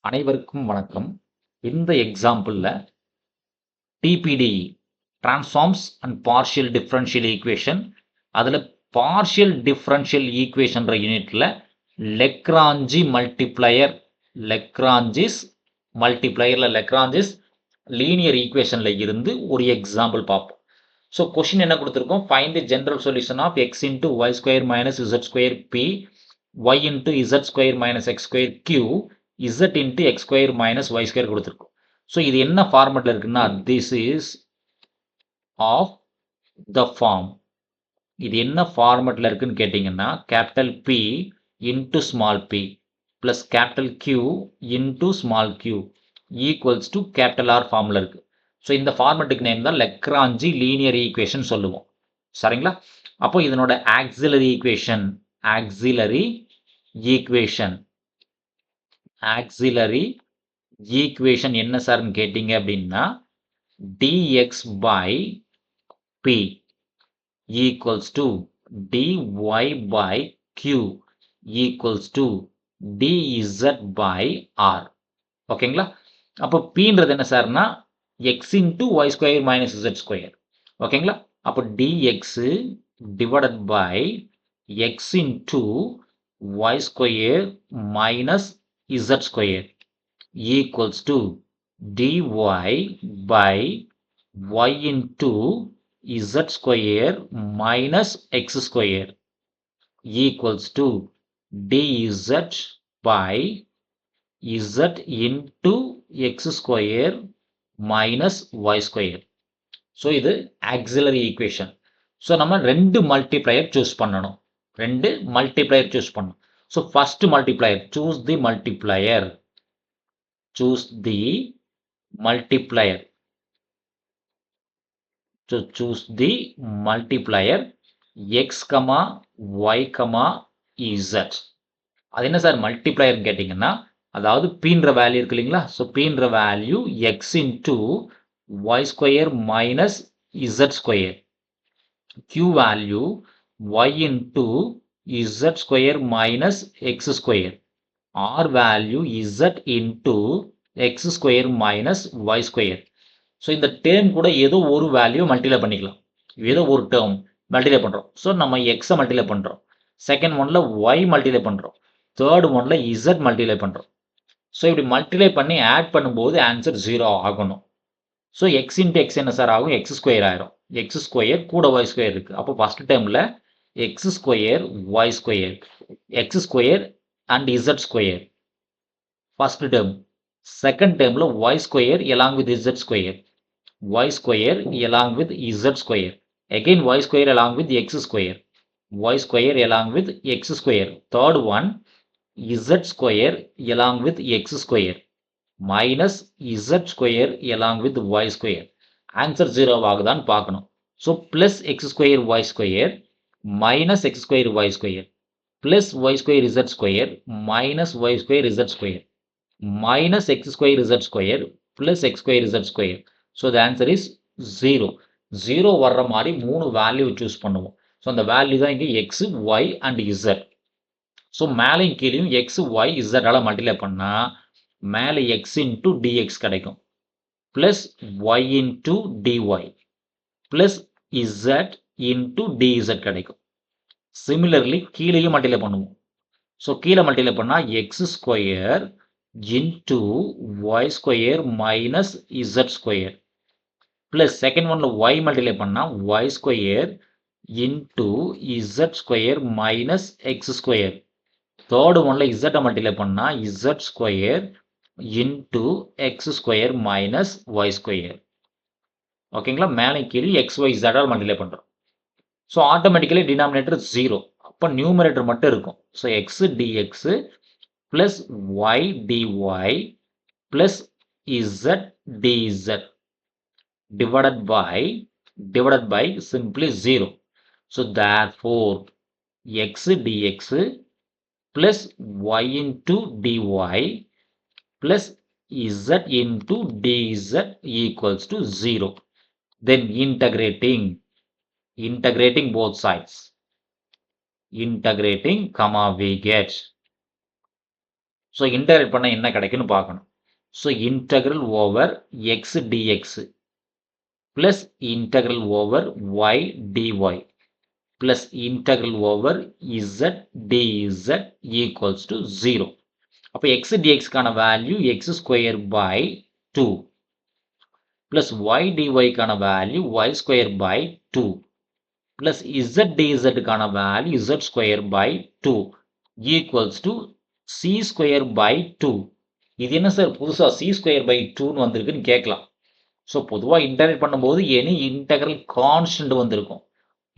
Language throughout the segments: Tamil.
அனைவருக்கும் வணக்கம். இந்த எக்ஸாம்பிள்ல டிபிடி transforms and partial differential equation அதுல பார்ஷியல் டிஃபரன்ஷியல் ஈக்குவேஷன்ற யூனிட்ல லெக்ராஞ்சி மல்டிப்ளையர்ல லெக்ராஞ்சிஸ் லீனியர் ஈக்குவேஷன்ல இருந்து ஒரு எக்ஸாம்பிள் பார்ப்போம். ஸோ கொஸ்டின் என்ன கொடுத்துருக்கோம்? Find the general solution of x into y square minus z square p y into z square minus x square q z into x square minus y square கொடுத்திருக்கும். ஸோ இது என்ன ஃபார்மட்ல இருக்குன்னா this is of the form. இது என்ன ஃபார்மட்ல இருக்குன்னு கேட்டீங்கன்னா capital P into small p plus capital Q into small q equals to capital R ஃபார்ம்ல இருக்கு. ஸோ இந்த ஃபார்மட்டுக்கு நேம் தான் லெக்ராஞ்சி லீனியர் ஈக்குவேஷன் சொல்லுவோம். சரிங்களா? அப்போ இதனோட ஆக்சிலரி ஈக்குவேஷன் என்ன சார்னு கேட்டீங்க அப்படின்னா dx by p equals to dy by q equals to dz by r. ஓகேங்களா? அப்போ pன்றது என்ன சார்னா x into y square minus z square. ஓகேங்களா? அப்போ dx divided by x into y square minus z square equals to dy by y into z square minus x square equals to dz by z into x square minus y square. So இது ஆக்சிலரி ஈக்குவேஷன். ஸோ நம்ம ரெண்டு மல்டிப்ளையர் சூஸ் பண்ணணும். So first multiplier choose the multiplier. So choose the multiplier x, y, z. அது என்ன சார் மல்டிப்ளையர் கேட்டிங்கன்னா அதாவது pன்ற வேல்யூ இருக்கு இல்லைங்களா? ஸோ pன்ற value x into y square minus z square. q value y into z square minus x square. r value z into x square minus y square. So இந்த டேர்ம் கூட ஏதோ ஒரு வேல்யூ மல்டிப்ளை பண்ணிக்கலாம். ஏதோ ஒரு டேர்ம் மல்டிப்ளை பண்ணுறோம். ஸோ நம்ம எக்ஸை மல்டிப்ளை பண்ணுறோம். செகண்ட் ஒன்ல ஒய் மல்டிப்ளை பண்ணுறோம். தேர்ட் ஒன்ல இசட் மல்டிப்ளை பண்ணுறோம். ஸோ இப்படி மல்டிப்ளை பண்ணி ஆட் பண்ணும்போது ஆன்சர் 0 ஆகணும். ஸோ எக்ஸ் இன்ட்டு எக்ஸ் என்ன சார் ஆகும்? எக்ஸ் ஸ்கொயர் ஆயிரும். எக்ஸ் ஸ்கொயர் கூட ஒய் ஸ்கொயர் இருக்கு. அப்போ ஃபர்ஸ்ட் டேர்மில் x square y square, x square and z square first term. Second டேர்மில் y square along with z square, y square along with z square, again y square along with x square, y square along with x square. Third one z square along with x square minus z square along with y square. Answer 0 ஆகுதான்னு பார்க்கணும். So plus x square y square minus x square y square plus y square z square minus y square z square minus x square z square plus x square z square. So the answer is 0. 0 வர்ற மாதிரி 3 வேல்யூ சூஸ் பண்ணுவோம். ஸோ அந்த வேல்யூ தான் இங்கே x, y and z. So மேலையும் கீழையும் x, y, z ஆல மல்டிப்ளை பண்ணா மேலே x into dx கிடைக்கும் plus y into dy plus z into dz கிடைக்கும். சிமிலர்லி கீழையும் மல்டிப்ளை பண்ணுவோம். ஸோ கீழே மல்டிப்ளை பண்ணா x square into y square minus z square plus second one y multiply பண்ணா y square into z square minus x square. third one z multiply பண்ணா z square into x square minus y square. ஓகேங்களா? மேலே கீழே x, y, z all multiply பண்றோம். So automatically denominator 0. அப்போ நியூமரேட்டர் மட்டும் இருக்கும். So x dx plus y dy plus z dz divided by simply 0. So therefore x dx plus y into dy plus z into dz equals to 0. Then integrating both sides, we get so integrate பண்ண என்ன கிடைக்குன்னு பார்க்கணும். So integral over x dx plus integral over y dy plus integral over z dz equals to 0. அப்போ எக்ஸ் டிஎக்ஸ்க்கான value x square by 2 plus y டிஒய்க்கான value y square by 2 plus z டிஇசட்டுக்கான value z square by 2 equals to c square by 2. இது என்ன சார் புதுசாக சி ஸ்கொயர் பை 2ன்னு வந்திருக்குன்னு கேட்கலாம். ஸோ பொதுவாக இன்டகிரேட் பண்ணும்போது எனி இன்டகிரல் கான்ஸ்டன்ட் வந்திருக்கும்.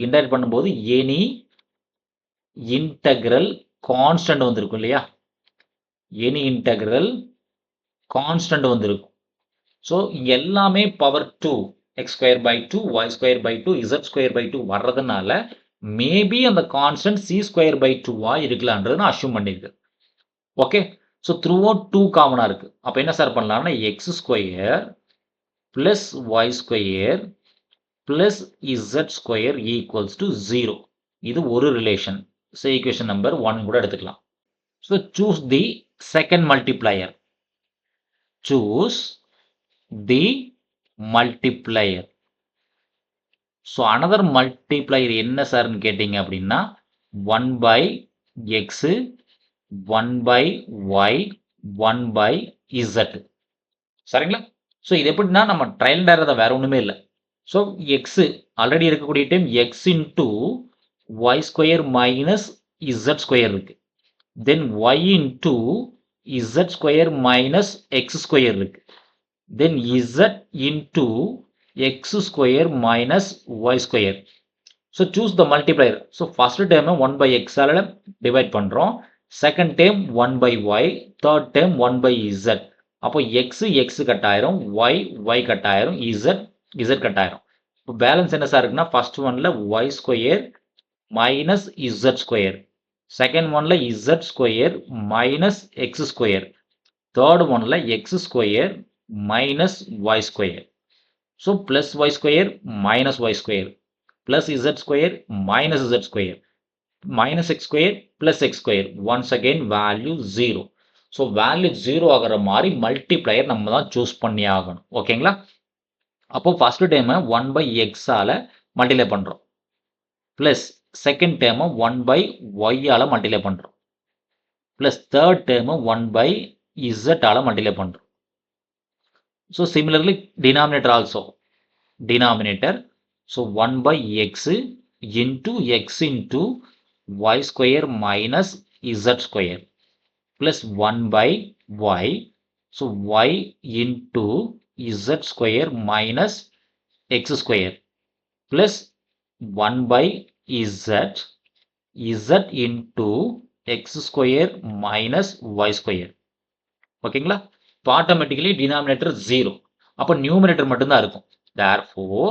இன்டகிரேட் பண்ணும்போது எனி இன்டகிரல் கான்ஸ்டன்ட் வந்திருக்கும் இல்லையா? எனி இன்டகிரல் கான்ஸ்டன்ட் வந்திருக்கும். ஸோ இங்கே எல்லாமே power 2 x square by 2 y square by 2 z square by 2 வர்றதுனால மேபி அந்த கான்ஸ்டன்ட் சி ஸ்கொயர் பை 2 இருக்கலான்றது நான் அஷ்யூம் பண்ணியிருக்கேன். ஓகே, ஸோ த்ரூ அவுட் 2 காமனாக இருக்குது. அப்போ என்ன சார் பண்ணலாம்னா x square plus y square plus z square equals to 0. இது ஒரு ரிலேஷன். ஸோ ஈக்குவேஷன் நம்பர் 1 கூட எடுத்துக்கலாம். So choose the second multiplier. Choose the multiplier. So another multiplier என்ன சார்ன்னு கேட்டிங்க அப்படின்னா 1 by x 1 by y 1 by z. சரிங்களா? ஸோ இது எப்படின்னா நம்ம ட்ரையல் டேரதை வேற ஒன்றுமே இல்லை. ஸோ எக்ஸ் ஆல்ரெடி இருக்கக்கூடிய time x into y square minus z square இருக்கு. Then y into z square minus x square இருக்கு. Then z into x square minus y square. So choose the multiplier. So first time 1 by எக்ஸால் டிவைட் பண்ணுறோம். Second term 1 by y, third term 1 by z. அப்போ x கட் ஆயிரும், y கட் ஆயிரும், z கட் ஆயிரும். இப்போ பேலன்ஸ் என்ன சார் இருக்குன்னா ஃபர்ஸ்ட் ஒன்ல y square minus z square, second ஒன்ல z square minus x square, third ஒன்ல x square minus y square. So plus y square minus y square plus z square minus z square minus x square plus x square. Once again value 0. So value 0 ஆகிற மாதிரி multiplier நம்ம தான் choose பண்ணி ஆகணும். ஓகேங்களா? அப்போ first term 1 by x ஆல multiply பண்ணுறோம். plus second term 1 by y ஆல multiply பண்ணுறோம். plus third term 1 by z ஆல multiply பண்ணுறோம். So similarly denominator also. Denominator. So 1 by x into y square minus z square plus 1 by y. So y into z square minus x square plus 1 by z into x square minus y square. ஓகேங்களா? இப்போ ஆட்டோமேட்டிக்கலி டினாமினேட்டர் 0. அப்போ நியூமரேட்டர் மட்டும்தான் இருக்கும். therefore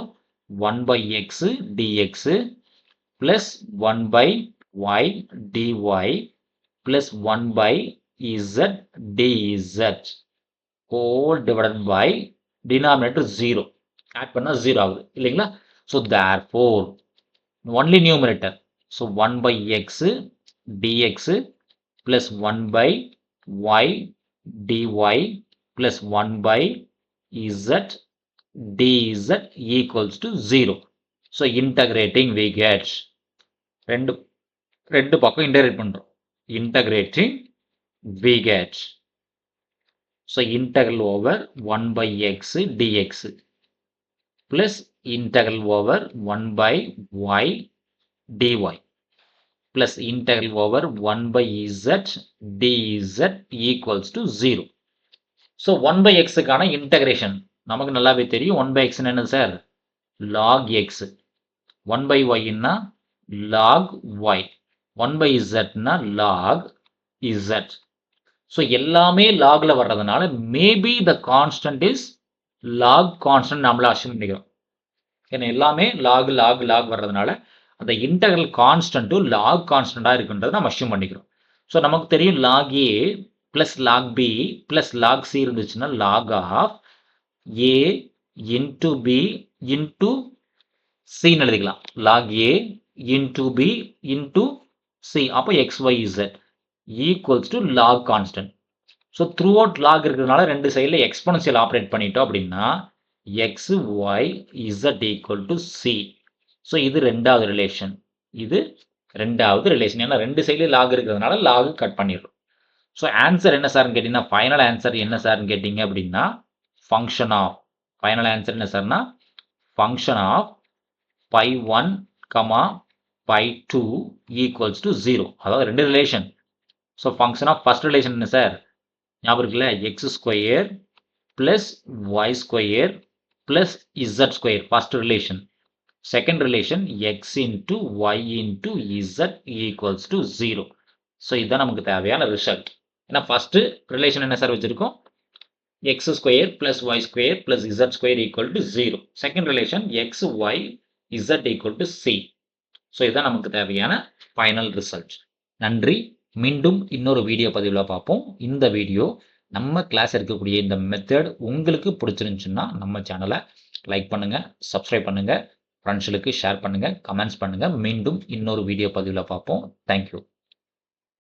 1 by x dx plus 1 by y dy plus 1 by z dz whole divided by denominator 0. Add பண்ணா 0 ஆகுது இல்லைங்களா? So therefore only numerator. So 1 by x dx plus 1 by y dy plus 1 by z dz equals to 0. So integrating we get ரெண்டு பக்கம் இன்டகிரேட் பண்றோம். Integrating we get so integral over 1 by x dx plus integral over 1 by y dy plus integral over 1 by z dz equals to 0. so 1 by x கான integration நமக்கு நல்லாவே தெரியும். 1 by x என்னது sir? log x. 1 by y ன்னா log y. 1 by z னா log z. ஸோ எல்லாமே லாக்ல வர்றதுனால maybe the constant is log constant நம்மள அஷ்யூம் பண்ணிக்கிறோம். ஏன்னா எல்லாமே லாக் லாக் லாக் வர்றதுனால அந்த இன்டெக்ரல் கான்ஸ்டன்ட்டும் லாக் கான்ஸ்டன்டாக இருக்குன்றதை நம்ம அஷ்யூம் பண்ணிக்கிறோம். ஸோ நமக்கு தெரியும் log A plus log B plus log C இருந்துச்சுன்னா log of A into B into சின்னு எழுதிக்கலாம். Log A into B into C. அப்போ x y z equals to log constant. So throughout log இருக்கிறதுனால 2 சைடில் எக்ஸ்பொனன்ஷியல் ஆப்ரேட் பண்ணிட்டோம் அப்படின்னா x y z equal to C. So இது 2வது ரிலேஷன். இது 2வது ரிலேஷன். ஏன்னா 2 சைட்லேயும் லாக் இருக்கிறதுனால லாக் கட் பண்ணிடுறோம். ஸோ ஆன்சர் என்ன சார்னு கேட்டிங்கன்னா ஃபைனல் ஆன்சர் என்ன சார்னு கேட்டிங்க அப்படின்னா ஃபங்க்ஷன் ஆஃப் ஃபைனல் ஆன்சர் என்ன சார்னா function of phi 1 comma phi 2 equals to 0. அதாவது 2 relation. So function of first relation என்ன சார் ஞாபகம் இருக்குல்ல x square plus y square plus z square first relation. Second relation x into y into z equals to 0. So இதுதான் நமக்கு தேவையான ரிசல்ட். ஏன்னா ஃபர்ஸ்ட் ரிலேஷன் என்ன சார் வச்சிருக்கோம் x square plus y square plus z square equal to 0. Second relation X y z equal to C. So இதுதான் நமக்கு தேவையான ஃபைனல் ரிசல்ட். நன்றி. மீண்டும் இன்னொரு வீடியோ பதிவில் பார்ப்போம். இந்த வீடியோ நம்ம கிளாஸ் இருக்கக்கூடிய இந்த மெத்தட் உங்களுக்கு பிடிச்சிருந்துச்சுன்னா நம்ம சேனலை லைக் பண்ணுங்கள், சப்ஸ்கிரைப் பண்ணுங்கள், ஃப்ரெண்ட்ஸுக்கு ஷேர் பண்ணுங்கள், கமெண்ட்ஸ் பண்ணுங்கள். மீண்டும் இன்னொரு வீடியோ பதிவில் பார்ப்போம். தேங்க்யூ.